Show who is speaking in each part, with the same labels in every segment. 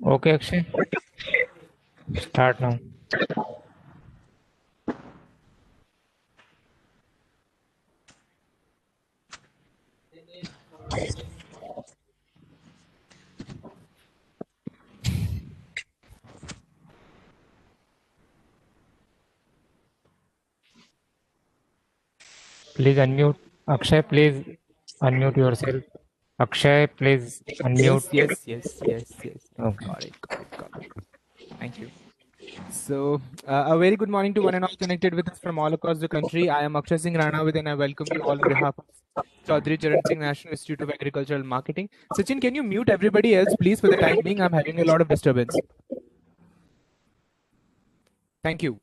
Speaker 1: Okay, Akshay, start now. Please unmute. Akshay, please unmute yourself. Akshay, please unmute.
Speaker 2: Yes.
Speaker 1: Okay.
Speaker 2: Got it. Thank you. So, a very good morning to one and all connected with us from all across the country. I am Akshay Singh Ranawat and I welcome you all on behalf of Chaudhary Charan Singh National Institute of Agricultural Marketing. Sachin, can you mute everybody else, please, for the time being? I'm having a lot of disturbance. Thank you.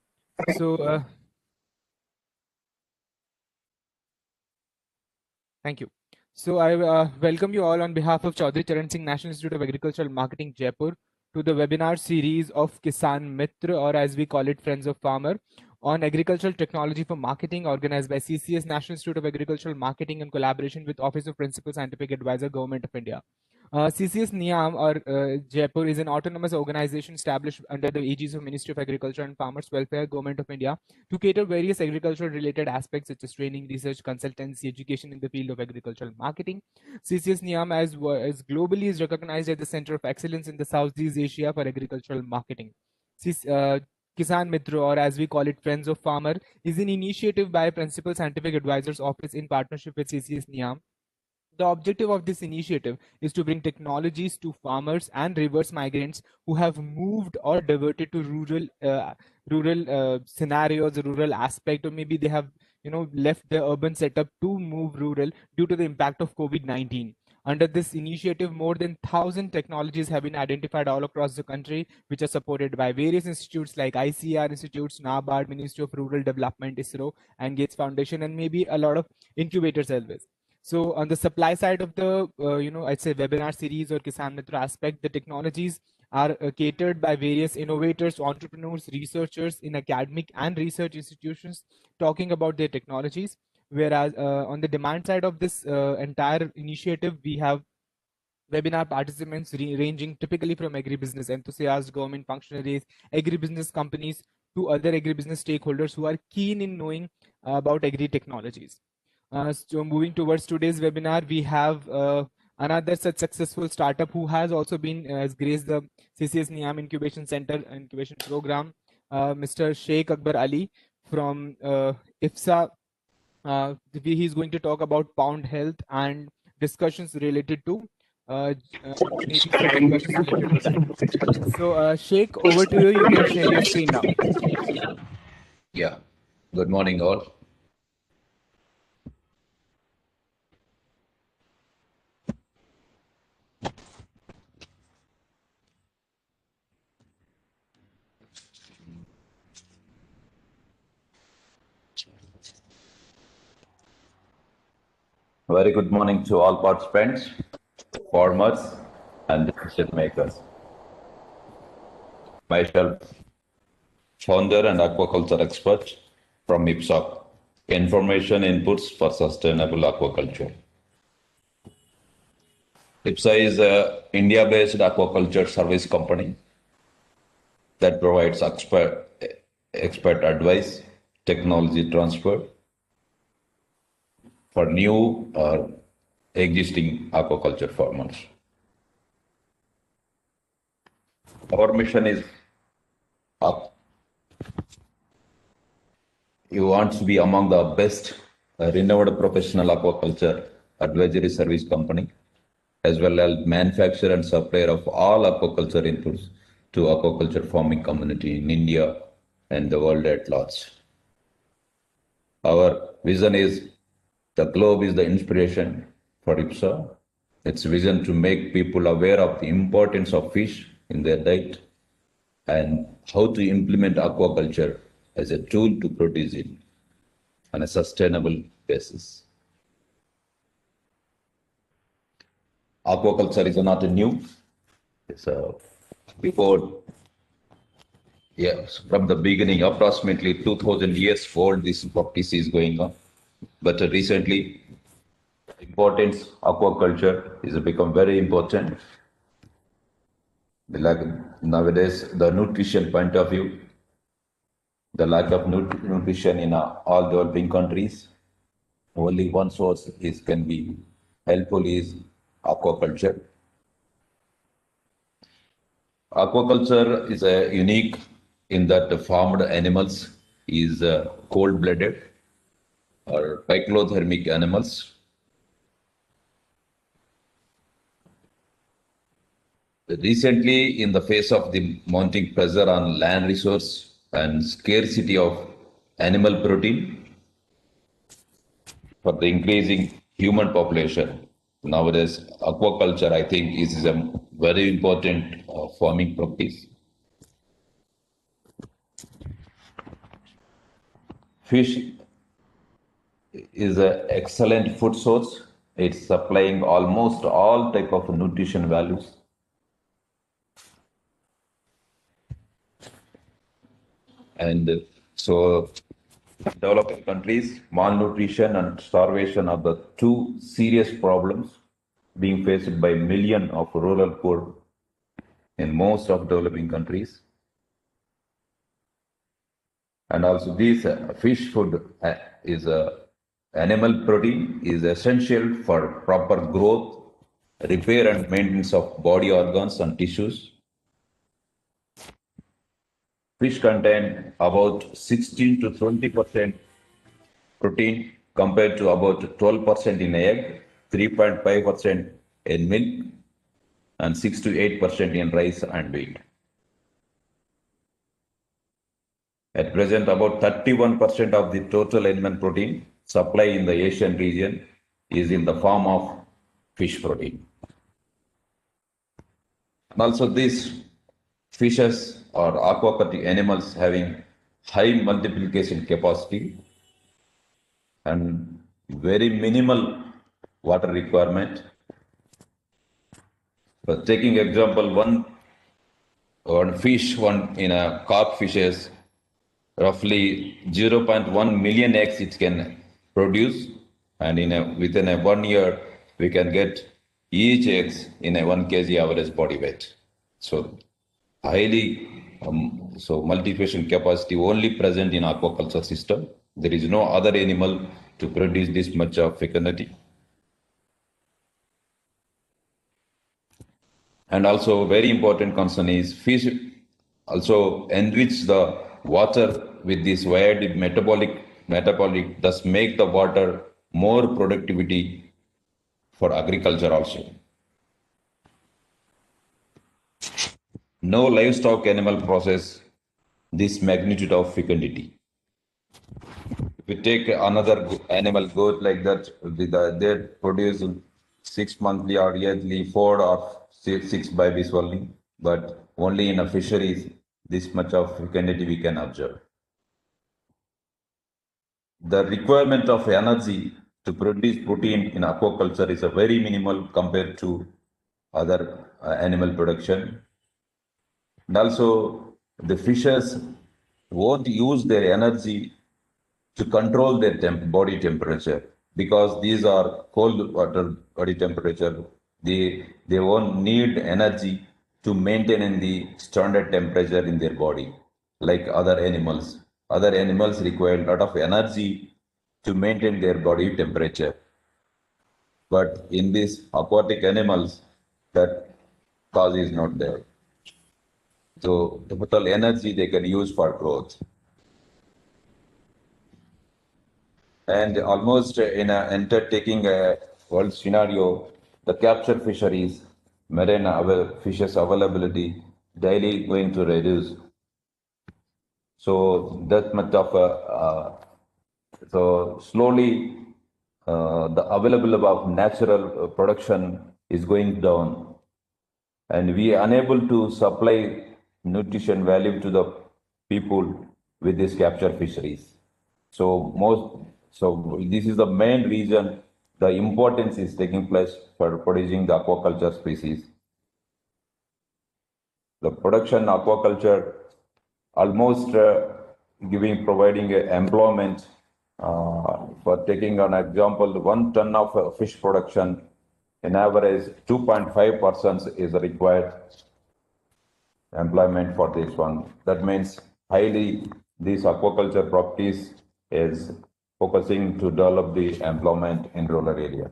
Speaker 2: So, thank you. So I welcome you all on behalf of Chaudhary Charan Singh National Institute of Agricultural Marketing, Jaipur, to the webinar series of Kisan Mitra, or as we call it, Friends of Farmer, on agricultural technology for marketing, organized by CCS, National Institute of Agricultural Marketing, in collaboration with Office of Principal Scientific Advisor, Government of India. CCS Niam, or Jaipur, is an autonomous organization established under the aegis of Ministry of Agriculture and Farmers Welfare, Government of India, to cater various agricultural related aspects such as training, research, consultancy, education in the field of agricultural marketing. CCS Niam, as globally, is recognized as the center of excellence in the Southeast Asia for agricultural marketing. Kisan Mitra, or as we call it, Friends of Farmer, is an initiative by Principal Scientific Advisors Office in partnership with CCS Niam. The objective of this initiative is to bring technologies to farmers and reverse migrants who have moved or diverted to rural scenarios, rural aspect, or maybe they have left the urban setup to move rural due to the impact of COVID-19. Under this initiative, more than 1,000 technologies have been identified all across the country, which are supported by various institutes like ICR institutes, NABARD, Ministry of Rural Development, ISRO, and Gates Foundation, and maybe a lot of incubators as well. So on the supply side of the, I'd say webinar series or Kisan Mitra aspect, the technologies are catered by various innovators, entrepreneurs, researchers in academic and research institutions talking about their technologies. Whereas on the demand side of this entire initiative, we have webinar participants ranging typically from agribusiness enthusiasts, government functionaries, agribusiness companies, to other agribusiness stakeholders who are keen in knowing about agri technologies. So moving towards today's webinar, we have another such successful startup who has also been has graced the CCS Niam Incubation Center Incubation Program, Mr. Sheikh Akbar Ali from IFSA. He's going to talk about pound health and discussions related to maybe certain questions related to that. So, Sheikh, over to you. You can share your screen now.
Speaker 3: Yeah. Good morning, all. Very good morning to all participants, farmers, and decision makers. Myself, founder and aquaculture expert from IPSOC, Information Inputs for Sustainable Aquaculture. IPSA is an India-based aquaculture service company that provides expert advice, technology transfer for new or existing aquaculture farmers. Our mission is up. You want to be among the best renowned professional aquaculture advisory service company, as well as manufacturer and supplier of all aquaculture inputs to aquaculture farming community in India and the world at large. Our vision is the globe is the inspiration for IPSA. Its vision to make people aware of the importance of fish in their diet and how to implement aquaculture as a tool to produce it on a sustainable basis. Aquaculture is not new. It's before, yes, from the beginning, approximately 2000 years old, this practice is going on. But recently, importance aquaculture has become very important. Like nowadays, the nutrition point of view, the lack of nutrition in all developing countries. Only one source is can be helpful is aquaculture. Aquaculture is unique in that the farmed animals is cold-blooded or cyclothermic animals. Recently, in the face of the mounting pressure on land resource and scarcity of animal protein for the increasing human population, nowadays aquaculture, I think, is a very important farming practice. Fish is an excellent food source. It's supplying almost all type of nutrition values. And so developing countries, malnutrition and starvation are the two serious problems being faced by millions of rural poor in most of developing countries. And also this fish food is animal protein is essential for proper growth, repair and maintenance of body organs and tissues. Fish contain about 16 to 20% protein compared to about 12% in egg, 3.5% in milk, and 6 to 8% in rice and wheat. At present, about 31% of the total animal protein supply in the Asian region is in the form of fish protein. And also these fishes or aquatic animals having high multiplication capacity and very minimal water requirement. But taking example, one fish, one in a carp fishes, roughly 0.1 million eggs it can produce, and within a 1 year we can get each eggs in a 1 kg average body weight. So highly so multiplication capacity only present in aquaculture system. There is no other animal to produce this much of fecundity. And also very important concern is fish also enrich the water with this wide metabolic, thus make the water more productivity for agriculture also. No livestock animal process this magnitude of fecundity. If we take another animal goat like that, they produce 6 monthly or yearly 4 or 6 babies only, but only in a fisheries this much of fecundity we can observe. The requirement of energy to produce protein in aquaculture is a very minimal compared to other animal production. And also the fishes won't use their energy to control their body temperature because these are cold water body temperature. They won't need energy to maintain in the standard temperature in their body like other animals. Other animals require a lot of energy to maintain their body temperature. But in these aquatic animals, that cause is not there. So the total energy they can use for growth. And almost in taking a world scenario, the capture fisheries, marine fishes availability daily going to reduce. So that much of so slowly the available of natural production is going down, and we are unable to supply nutrition value to the people with these capture fisheries. So this is the main reason the importance is taking place for producing the aquaculture species. The production aquaculture almost providing employment for taking an example, 1 ton of fish production, in average 2.5 persons is required employment for this one. That means highly these aquaculture properties is focusing to develop the employment in rural area.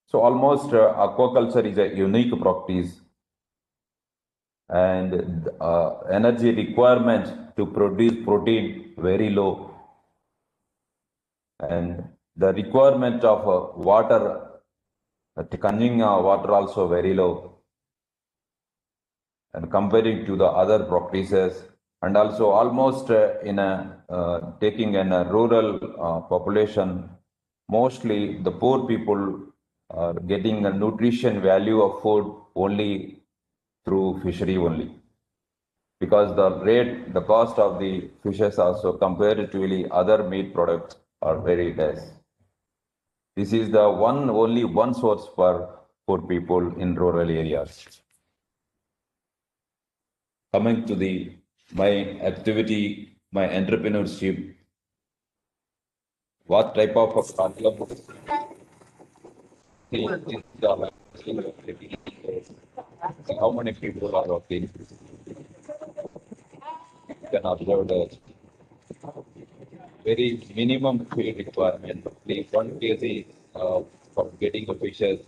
Speaker 3: So almost aquaculture is a unique practice, and energy requirement to produce protein very low, and the requirement of water consuming water also very low, and comparing to the other practices, and also almost in a taking in a rural population, mostly the poor people are getting a nutrition value of food only through fishery only, because the cost of the fishes also comparatively other meat products are very less. This is the only one source for poor people in rural areas. Coming to my activity, my entrepreneurship, what type of problem? How many people are working? You can observe the very minimum feed requirement. Only 1 kg for getting the fishes,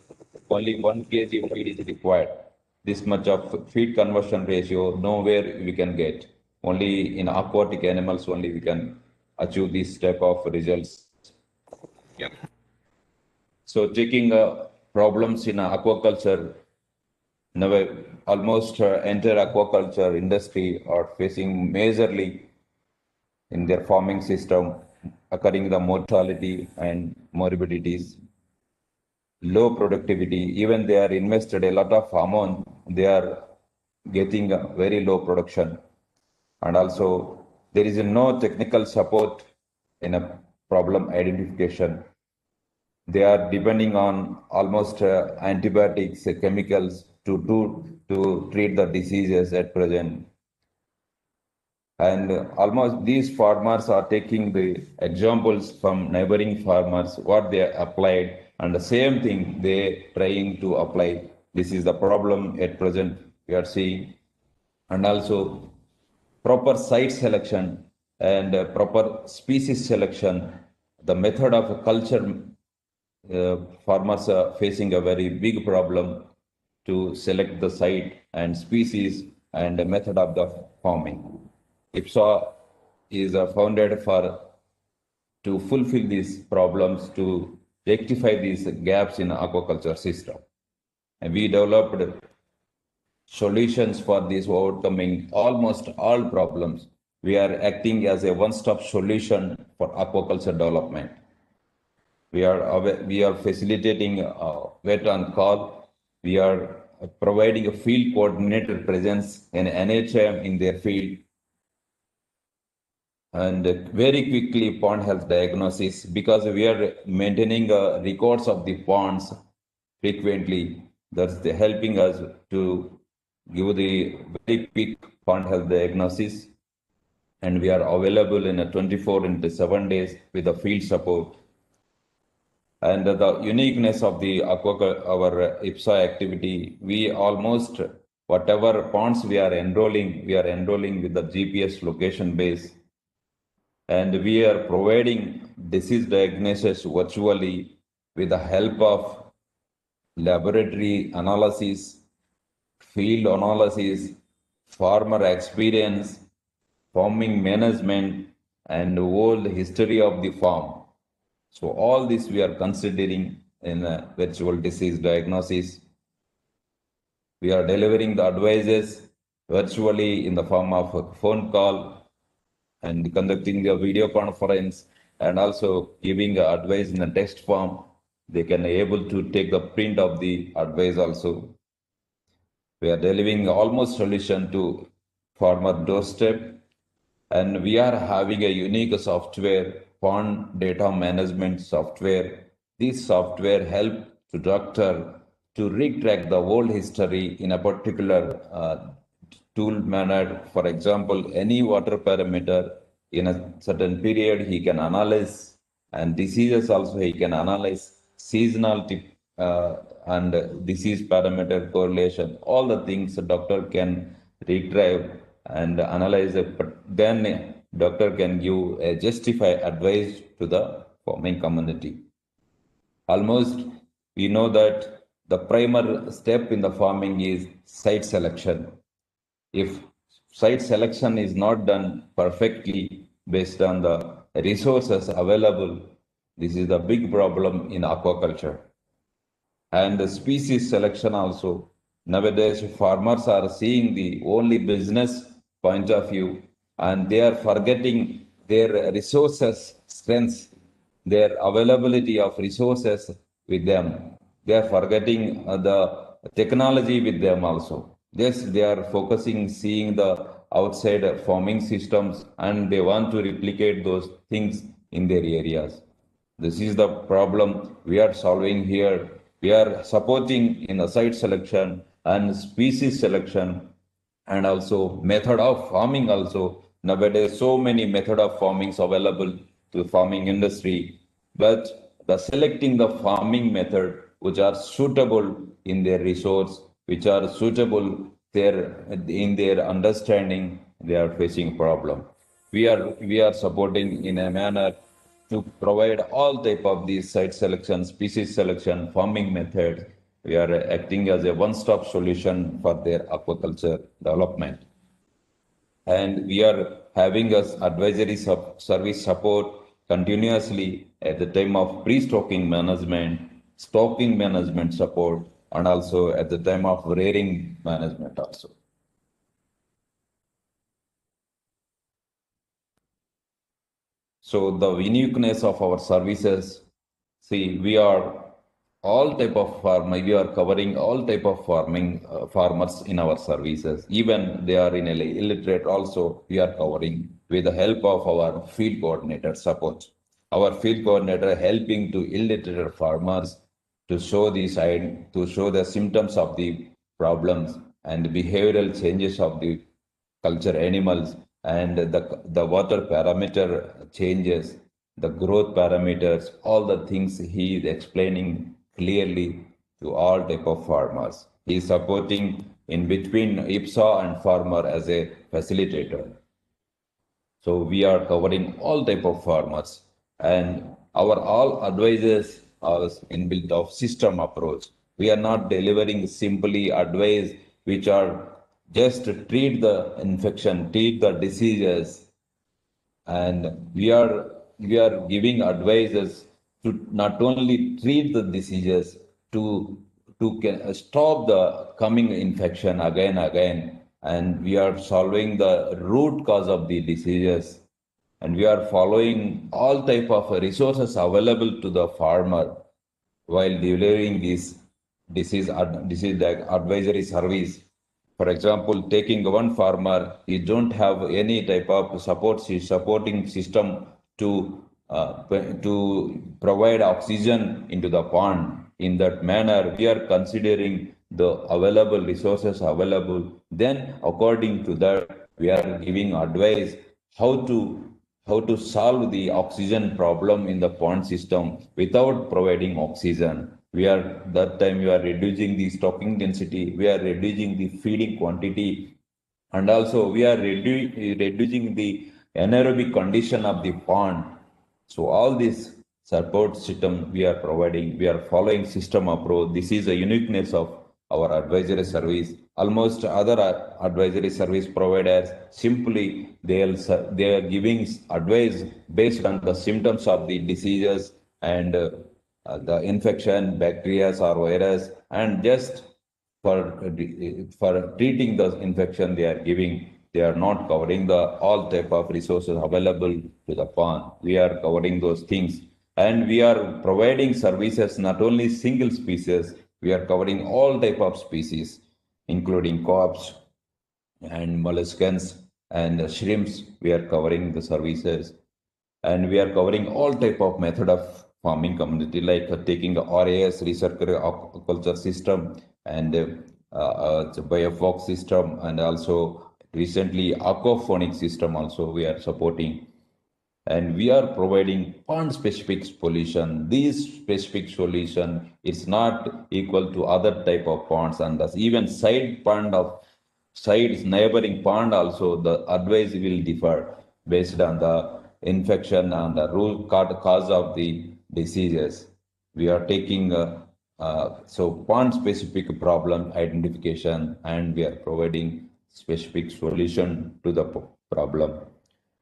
Speaker 3: only 1 kg of feed is required. This much of feed conversion ratio, nowhere we can get. Only in aquatic animals only we can achieve this type of results. Yeah. So taking problems in aquaculture, now almost entire aquaculture industry are facing majorly in their farming system, occurring the mortality and morbidities, low productivity. Even they are invested a lot of amount, they are getting a very low production. And also there is no technical support in a problem identification. They are depending on almost antibiotics, chemicals to treat the diseases at present. And almost these farmers are taking the examples from neighboring farmers, what they applied, and the same thing they trying to apply. This is the problem at present we are seeing. And also proper site selection and proper species selection, the method of culture, farmers are facing a very big problem to select the site and species and the method of the farming. IPSA is founded to fulfill these problems, to rectify these gaps in aquaculture system. And we developed solutions for this, overcoming almost all problems. We are acting as a one-stop solution for aquaculture development. We are facilitating vet on call. We are providing a field coordinator presence in NHM in their field, and very quickly pond health diagnosis, because we are maintaining records of the ponds frequently. That's helping us to give the very quick pond health diagnosis, and we are available in a 24 into 7 days with the field support. And the uniqueness of our IPSA activity, we almost whatever ponds we are enrolling with the GPS location base, and we are providing disease diagnosis virtually with the help of laboratory analysis, field analysis, farmer experience, farming management, and whole history of the farm. So all this we are considering in a virtual disease diagnosis. We are delivering the advices virtually in the form of a phone call and conducting a video conference, and also giving advice in a text form. They can able to take the print of the advice also. We are delivering almost solution to farmer doorstep, and we are having a unique software, pond data management software. This software help to doctor to retrack the whole history in a particular tool manner. For example, any water parameter in a certain period he can analyze, and diseases also he can analyze, seasonality and disease parameter correlation, all the things the doctor can retrieve and analyze it, but then doctor can give a justified advice to the farming community. Almost we know that the primer step in the farming is site selection. If site selection is not done perfectly based on the resources available, this is the big problem in aquaculture. And the species selection also. Nowadays, farmers are seeing the only business point of view and they are forgetting their resources, strengths, their availability of resources with them. They are forgetting the technology with them also. Yes, they are focusing, seeing the outside farming systems and they want to replicate those things in their areas. This is the problem we are solving here. We are supporting in the site selection and species selection and also method of farming also. Nowadays, so many method of farmings available to farming industry, but the selecting the farming method which are suitable in their resource, which are suitable in their understanding, they are facing problem. We are supporting in a manner to provide all type of these site selection, species selection, farming method. We are acting as a one-stop solution for their aquaculture development. And we are having us advisory service support continuously at the time of pre-stocking management, stocking management support, and also at the time of rearing management also. So the uniqueness of our services, see, we are all type of farming, we are covering all type of farming farmers in our services. Even they are in illiterate also, we are covering with the help of our field coordinator support. Our field coordinator helping to illiterate farmers to show the side, to show the symptoms of the problems and behavioral changes of the culture animals and the water parameter changes, the growth parameters, all the things he is explaining clearly to all type of farmers. He is supporting in between IPSA and farmer as a facilitator. So we are covering all type of farmers and our all advices are inbuilt of system approach. We are not delivering simply advice which are just treat the infection, treat the diseases, and we are giving advices to not only treat the diseases to stop the coming infection again, and we are solving the root cause of the diseases, and we are following all type of resources available to the farmer while delivering this disease advisory service. For example, taking one farmer, he don't have any type of supporting system to provide oxygen into the pond. In that manner, we are considering the available resources available. Then, according to that, we are giving advice how to solve the oxygen problem in the pond system without providing oxygen. We are reducing the stocking density, we are reducing the feeding quantity, and also we are reducing the anaerobic condition of the pond. So all this support system we are providing, we are following system approach. This is a uniqueness of our advisory service. Almost other advisory service providers simply they are giving advice based on the symptoms of the diseases and the infection, bacteria or virus, and just for treating the infection they are giving. They are not covering the all type of resources available to the pond. We are covering those things, and we are providing services not only single species. We are covering all type of species, including carps and molluscans and shrimps. We are covering the services, and we are covering all type of method of farming community, like taking the RAS recircular aquaculture system and biofox system, and also recently aquaphonic system also we are supporting. and we are providing pond specific solution. This specific solution is not equal to other type of ponds, and thus even side pond of sides neighboring pond also the advice will differ based on the infection and the root cause of the diseases. We are taking so pond specific problem identification, and we are providing specific solution to the problem.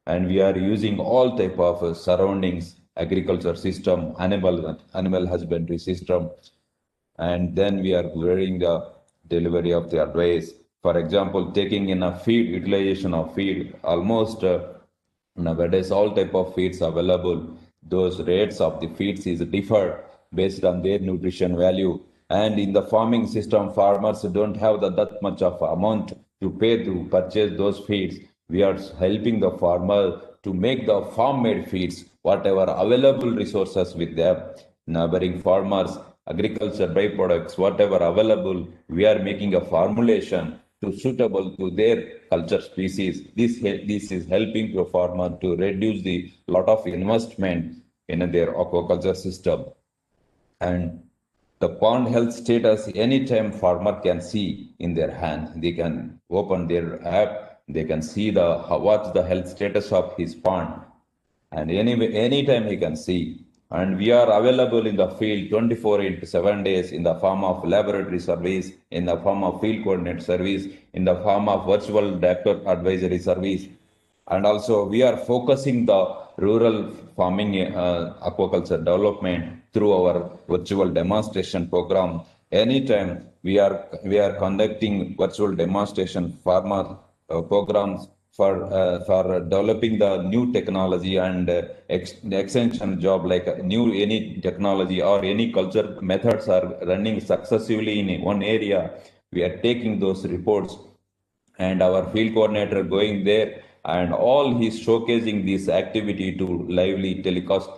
Speaker 3: And we are using all type of surroundings, agriculture system, animal husbandry system, and then we are doing the delivery of the advice. For example, taking in a feed, utilization of feed, almost nowadays all type of feeds available. Those rates of the feeds is differ based on their nutrition value. And in the farming system, farmers don't have that much of amount to pay to purchase those feeds. We are helping the farmer to make the farm-made feeds, whatever available resources with them. Neighboring farmers, agriculture byproducts, whatever available, we are making a formulation to suitable to their culture species. This is helping the farmer to reduce the lot of investment in their aquaculture system. And the pond health status, anytime farmer can see in their hand. They can open their app, they can see what's the health status of his pond, and anytime he can see. And we are available in the field 24 into 7 days in the form of laboratory service, in the form of field coordinate service, in the form of virtual doctor advisory service. And also we are focusing the rural farming aquaculture development through our virtual demonstration program. Anytime we are conducting virtual demonstration farmer programs for developing the new technology and extension job, like any technology or any culture methods are running successfully in one area. We are taking those reports, and our field coordinator going there, and all he's showcasing this activity to lively telecast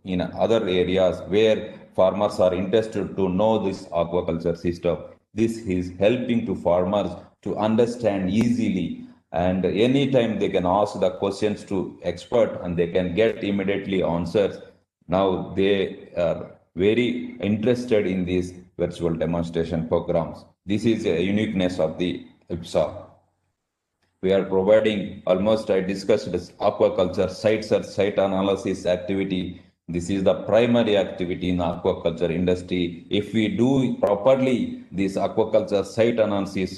Speaker 3: in other areas where farmers are interested to know this aquaculture system. This is helping to farmers to understand easily, and anytime they can ask the questions to expert and they can get immediately answers. Now they are very interested in these virtual demonstration programs. This is a uniqueness of the IPSA. We are providing almost, I discussed this aquaculture site search, site analysis activity. This is the primary activity in aquaculture industry. If we do properly this aquaculture site analysis,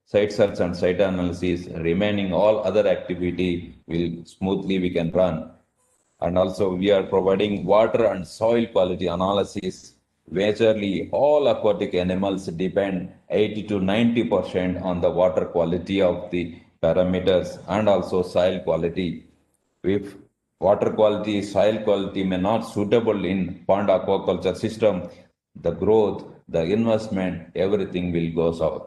Speaker 3: site search and site analysis, remaining all other activity will smoothly we can run. And also we are providing water and soil quality analysis. Majorly all aquatic animals depend 80 to 90% on the water quality of the parameters and also soil quality. If water quality, soil quality may not suitable in pond aquaculture system, the growth, the investment, everything will go south.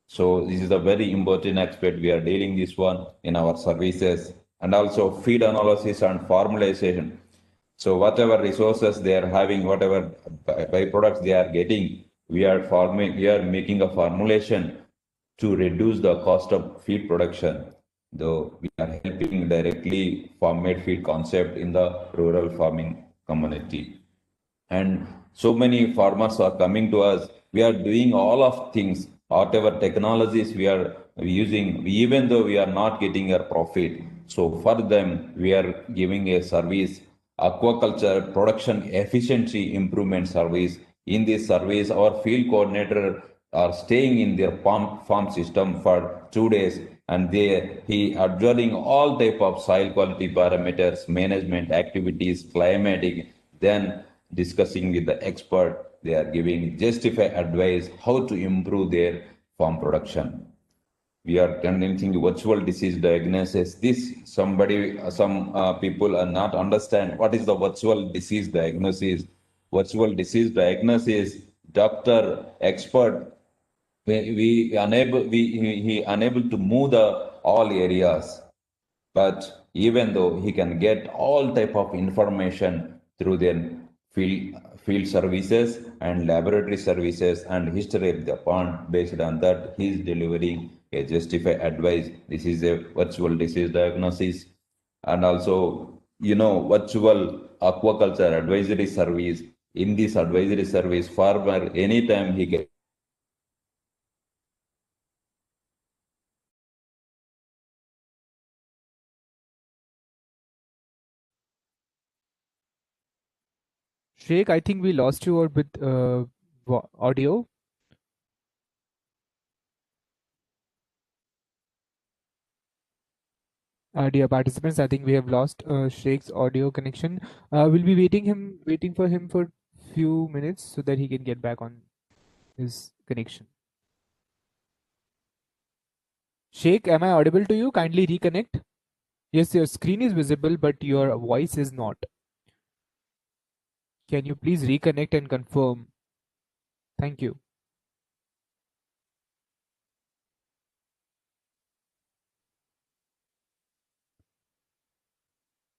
Speaker 3: So this is a very important aspect. We are dealing this one in our services, and also feed analysis and formulation. So whatever resources they are having, whatever byproducts they are getting, we are making a formulation to reduce the cost of feed production. Though we are helping directly farm-made feed concept in the rural farming community. And so many farmers are coming to us. We are doing all of things, whatever technologies we are using, even though we are not getting a profit. So for them, we are giving a service, aquaculture production efficiency improvement service. In this service, our field coordinator are staying in their farm system for 2 days, and he observing all type of soil quality parameters, management activities, climatic, then discussing with the expert. They are giving justified advice how to improve their farm production. We are conducting virtual disease diagnosis. Some people are not understand what is the virtual disease diagnosis. Virtual disease diagnosis, doctor, expert, he unable to move the all areas, but even though he can get all type of information through their field services and laboratory services and history of the pond, based on that he is delivering a justified advice. This is a virtual disease diagnosis. And also virtual aquaculture advisory service. In this advisory service, farmer anytime he can
Speaker 2: Sheikh, I think we lost you or with audio. Dear participants, I think we have lost Sheikh's audio connection. We'll be waiting for him for few minutes so that he can get back on his connection. Sheikh, am I audible to you? Kindly reconnect. Yes, your screen is visible, but your voice is not. Can you please reconnect and confirm? Thank you.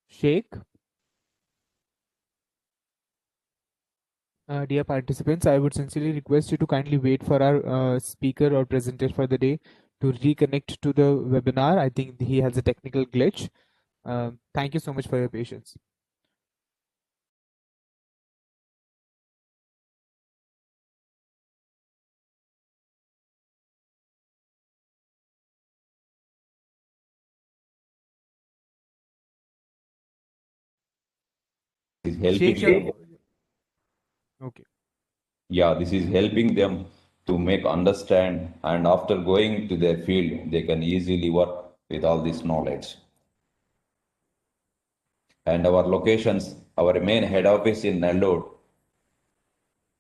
Speaker 2: Sheikh, dear participants, I would sincerely request you to kindly wait for our speaker or presenter for the day to reconnect to the webinar. I think he has a technical glitch. Thank you so much for your patience.
Speaker 3: is helping
Speaker 2: Sheikh,
Speaker 3: them.
Speaker 2: okay.
Speaker 3: Yeah, this is helping them to make understand, and after going to their field, they can easily work with all this knowledge. And our locations, our main head office in Nellore,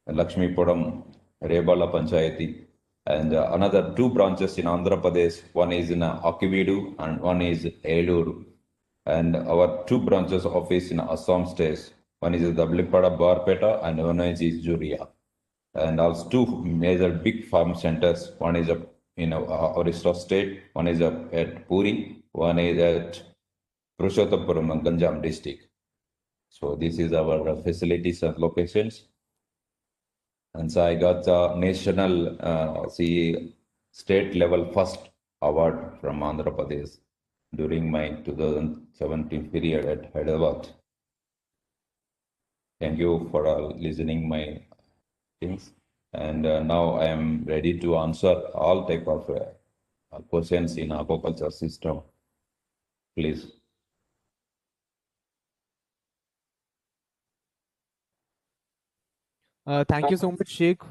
Speaker 3: Lakshmipuram, Rebala Panchayati, and another two branches in Andhra Pradesh. One is in Akividu and one is Eluru. And our two branches office in Assam state. One is Dablipada Barpeta and one is Juria. And also two major big farm centers. One is in Orissa state, one is at Puri, one is at Purushottampuram, Ganjam district. So this is our facilities and locations. And so I got the national state level first award from Andhra Pradesh during my 2017 period at Hyderabad. Thank you for listening my things. And now I am ready to answer all type of questions in aquaculture system. Please.
Speaker 2: Thank you so much, Sheikh.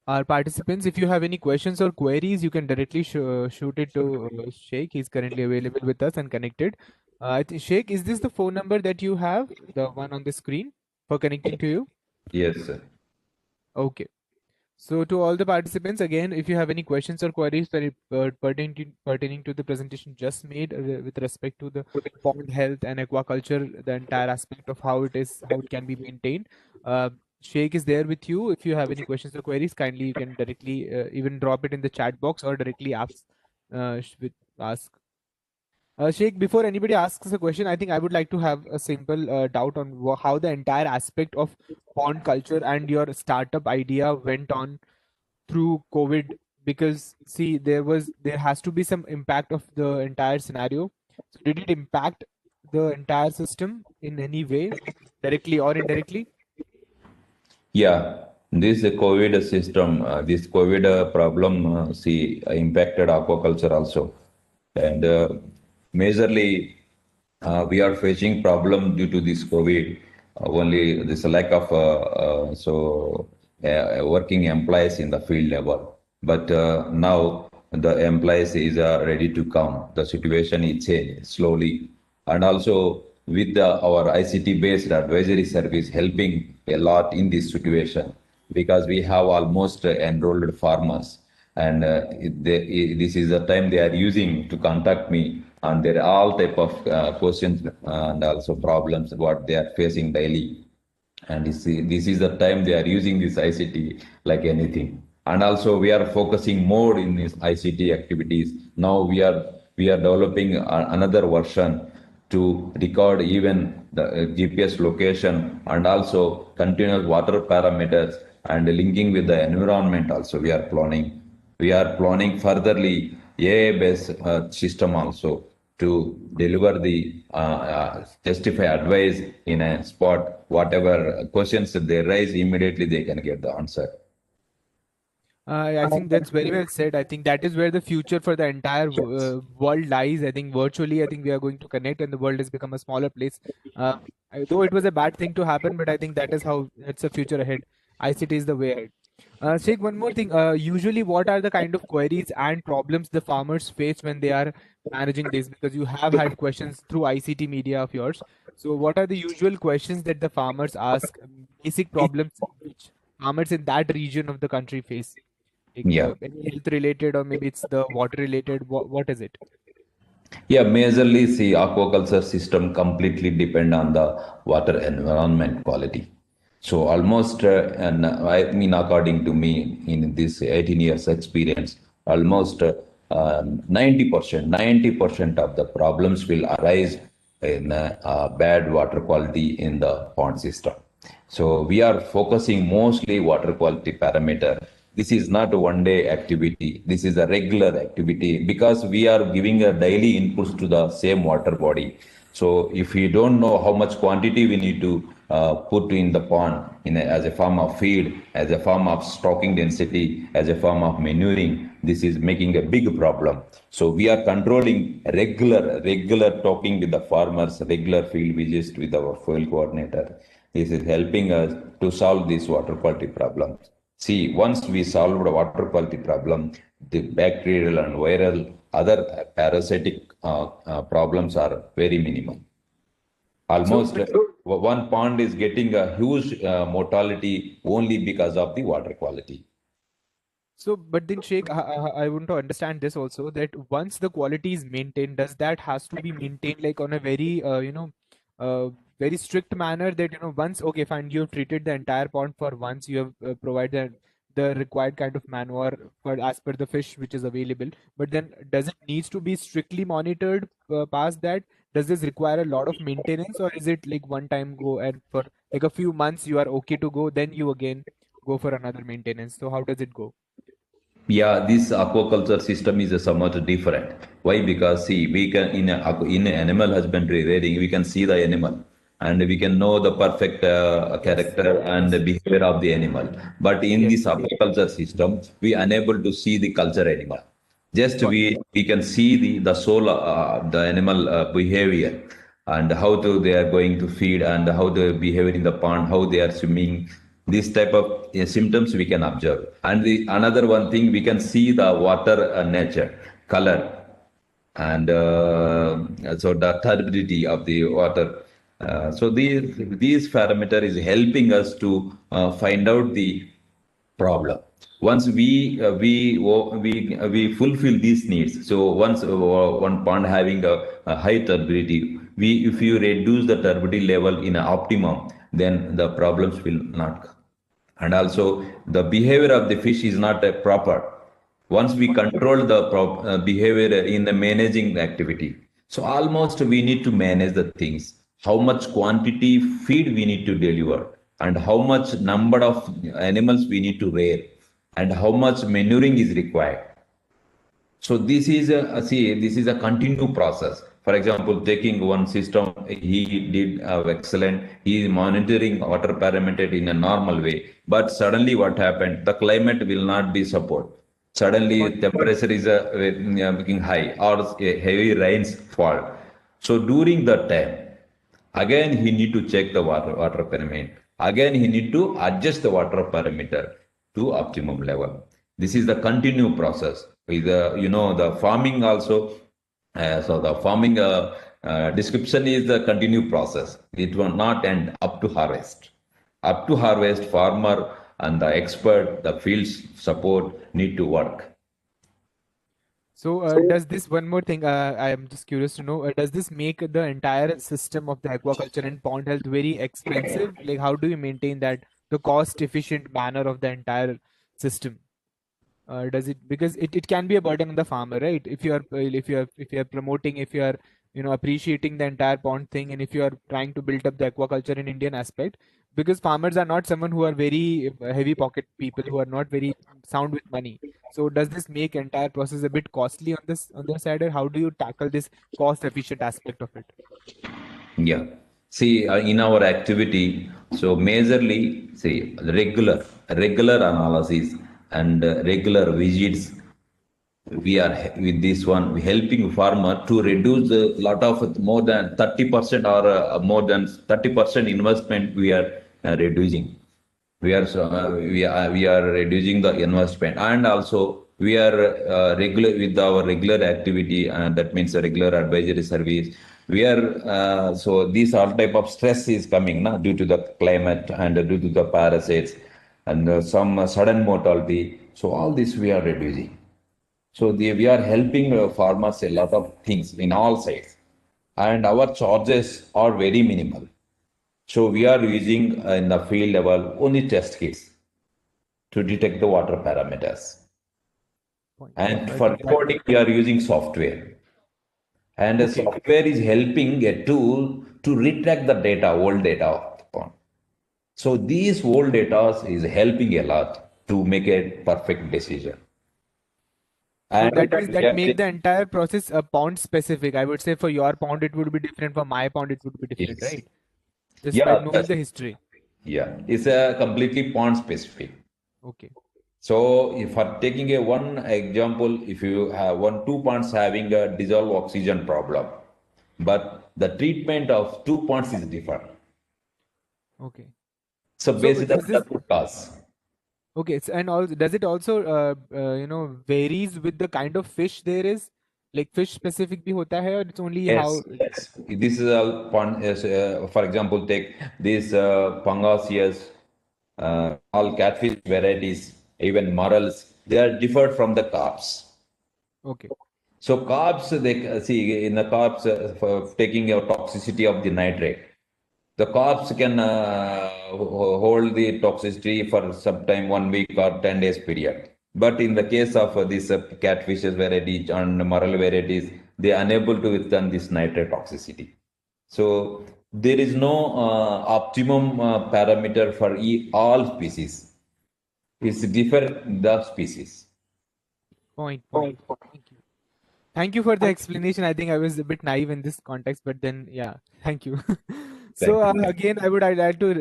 Speaker 2: Our participants, if you have any questions or queries, you can directly shoot it to Sheikh. He's currently available with us and connected. I think Sheikh, is this the phone number that you have, the one on the screen for connecting to you?
Speaker 3: Yes, sir.
Speaker 2: Okay. So to all the participants, again, if you have any questions or queries pertaining to the presentation just made with respect to the pond health and aquaculture, the entire aspect of how it can be maintained, Sheikh is there with you. If you have any questions or queries, kindly you can directly even drop it in the chat box or directly ask. Sheikh, before anybody asks a question, I think I would like to have a simple doubt on how the entire aspect of pond culture and your startup idea went on through COVID. Because see, there has to be some impact of the entire scenario. So did it impact the entire system in any way, directly or indirectly?
Speaker 3: Yeah, this COVID system, this COVID problem, impacted aquaculture also, and majorly we are facing problem due to this COVID. Only this lack of working employees in the field level. But now the employees is ready to come. The situation is changed slowly, and also with our ICT based advisory service helping a lot in this situation, because we have almost enrolled farmers, and this is the time they are using to contact me, and there are all type of questions and also problems what they are facing daily. And this is the time they are using this ICT like anything. And also we are focusing more in these ICT activities. Now we are developing another version to record even the GPS location and also continuous water parameters and linking with the environment also we are planning. We are planning furtherly AI-based system also to deliver the justify advice in a spot. Whatever questions that they raise, immediately they can get the answer.
Speaker 2: I think that's very well said. I think that is where the future for the entire world lies. I think virtually, I think we are going to connect, and the world has become a smaller place. Though it was a bad thing to happen, but I think that is how it's the future ahead. ICT is the way ahead. Sheikh, one more thing. Usually, what are the kind of queries and problems the farmers face when they are managing this? Because you have had questions through ICT media of yours. So, what are the usual questions that the farmers ask? Basic problems which farmers in that region of the country face? Like
Speaker 3: Yeah.
Speaker 2: any health related, or maybe it's the water related. What is it?
Speaker 3: Yeah, majorly, see, aquaculture system completely depend on the water environment quality. So almost, and I mean, according to me, in this 18 years experience, almost 90% of the problems will arise in bad water quality in the pond system. So we are focusing mostly water quality parameter. This is not a one day activity. This is a regular activity because we are giving a daily inputs to the same water body. So if we don't know how much quantity we need to put in the pond as a form of feed, as a form of stocking density, as a form of manuring, this is making a big problem. So we are controlling regular talking with the farmers, regular field visits with our field coordinator. This is helping us to solve these water quality problems. See, once we solved the water quality problem, the bacterial and viral other parasitic problems are very minimal. Almost one pond is getting a huge mortality only because of the water quality.
Speaker 2: So, but then Sheikh, I want to understand this also, that once the quality is maintained, does that has to be maintained like on a very very strict manner, that once, okay, fine, you have treated the entire pond for once, you have provided the required kind of manure for as per the fish which is available, but then does it needs to be strictly monitored past that? Does this require a lot of maintenance, or is it like one time go, and for like a few months you are okay to go, then you again go for another maintenance? So how does it go?
Speaker 3: Yeah, this aquaculture system is somewhat different. Why? Because see, we can in animal husbandry rearing, we can see the animal and we can know the perfect
Speaker 2: Yes,
Speaker 3: character and the
Speaker 2: yes,
Speaker 3: behavior of the animal. But in
Speaker 2: yes.
Speaker 3: this aquaculture system, we unable to see the culture animal. Just
Speaker 2: Got it.
Speaker 3: we can see the soul, the animal behavior and how they are going to feed and how they behave in the pond, how they are swimming. This type of symptoms we can observe. And the another one thing we can see the water nature, color, and so the turbidity of the water. So these parameter is helping us to find out the problem. Once we fulfill these needs. So once one pond having a high turbidity, we if you reduce the turbidity level in an optimum, then the problems will not come. And also the behavior of the fish is not proper. Once we control the behavior in the managing the activity, so almost we need to manage the things. How much quantity feed we need to deliver, and how much number of animals we need to rear, and how much manuring is required. So this is this is a continued process. For example, taking one system, he did excellent. He is monitoring water parameter in a normal way. But suddenly, what happened? The climate will not be support.
Speaker 2: Got
Speaker 3: Suddenly,
Speaker 2: it.
Speaker 3: temperature is making high or heavy rains fall. So during that time, again he need to check the water parameter. Again he need to adjust the water parameter to optimum level. This is the continued process. With the farming also. So the farming description is the continued process. It will not end up to harvest. Up to harvest, farmer and the expert, the field support need to work.
Speaker 2: So, does this one more thing? I am just curious to know. Does this make the entire system of the aquaculture and pond health very expensive? Like, how do you maintain that the cost-efficient manner of the entire system? Does it, because it can be a burden on the farmer, right? If you are promoting, if you are appreciating the entire pond thing, and if you are trying to build up the aquaculture in Indian aspect, because farmers are not someone who are very heavy pocket people, who are not very sound with money. So does this make entire process a bit costly on their side, or how do you tackle this cost efficient aspect of it?
Speaker 3: Yeah. See, in our activity, so majorly, see, regular analysis and regular visits, we are with this one, we helping farmer to reduce a lot of more than 30% or more than 30% investment we are reducing. We are reducing the investment, and also we are regular with our regular activity, and that means a regular advisory service. We are so these all type of stress is coming now due to the climate and due to the parasites and some sudden mortality. So all this we are reducing. So we are helping farmers a lot of things in all sides, and our charges are very minimal. So we are using in the field level only test kits to detect the water parameters.
Speaker 2: Point.
Speaker 3: And
Speaker 2: I
Speaker 3: for
Speaker 2: think that
Speaker 3: reporting, we are using software. And the
Speaker 2: okay.
Speaker 3: software is helping a tool to retract the data, old data of the pond. So these old data is helping a lot to make a perfect decision.
Speaker 2: So
Speaker 3: And
Speaker 2: that means
Speaker 3: we
Speaker 2: that
Speaker 3: are,
Speaker 2: make the entire process pond specific. I would say for your pond it would be different, for my pond it would be different,
Speaker 3: yes.
Speaker 2: right? Just by
Speaker 3: Yeah,
Speaker 2: knowing the history.
Speaker 3: yeah, it's a completely pond specific.
Speaker 2: Okay.
Speaker 3: So, if for taking a one example, if you have two ponds having a dissolved oxygen problem, but the treatment of two ponds is different.
Speaker 2: Okay.
Speaker 3: So,
Speaker 2: So
Speaker 3: basically,
Speaker 2: does
Speaker 3: that's the
Speaker 2: this
Speaker 3: root cause.
Speaker 2: okay, and also does it also varies with the kind of fish there is? Like fish specific bhi hota hai, or it's only how
Speaker 3: Yes, yes. This is a pond. For example, take these pangasius, all catfish varieties, even morels. They are differed from the carps.
Speaker 2: okay.
Speaker 3: So carbs, they see in the carbs for taking a toxicity of the nitrate. The carbs can hold the toxicity for some time, 1 week or 10 days period. But in the case of these catfishes varieties and marl varieties, they are unable to withstand this nitrate toxicity. So there is no optimum parameter for all species. It's different the species.
Speaker 2: Point. Thank you. Thank you for the explanation. I think I was a bit naive in this context, but then yeah, thank you. So
Speaker 3: Thank you.
Speaker 2: again, I'd like to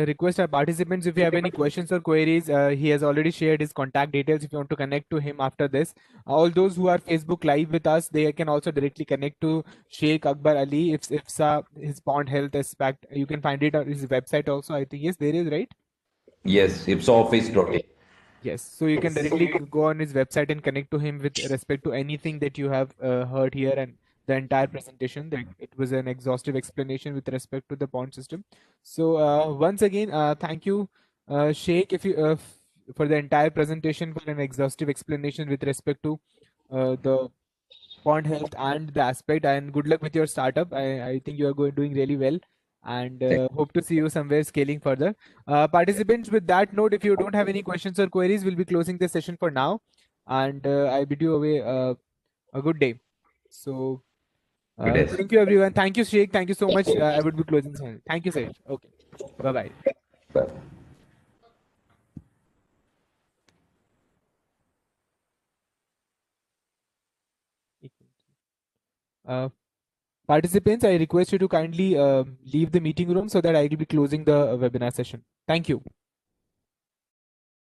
Speaker 2: request our participants, if you have any questions or queries. He has already shared his contact details. If you want to connect to him after this, all those who are Facebook Live with us, they can also directly connect to Sheikh Akbar Ali. If his pond health aspect, you can find it on his website also. I think yes, there is, right.
Speaker 3: Yes, it's office totally.
Speaker 2: Yes, so you can directly go on his website and connect to him with respect to anything that you have heard here, and the entire presentation. That it was an exhaustive explanation with respect to the pond system. So once again, thank you, Sheikh, if you for the entire presentation, for an exhaustive explanation with respect to the pond health and the aspect. And good luck with your startup. I think you are doing really well, and
Speaker 3: Thank
Speaker 2: hope to see you somewhere scaling further. Participants, with that note, if you don't have any questions or queries, we'll be closing the session for now. And I bid you away a good day. So
Speaker 3: you. Good day.
Speaker 2: thank you, everyone. Thank you, Sheikh. Thank you so much. I would be closing the session. Thank you, Sheikh. Okay. Bye bye.
Speaker 3: Bye.
Speaker 2: Participants, I request you to kindly leave the meeting room so that I will be closing the webinar session. Thank you.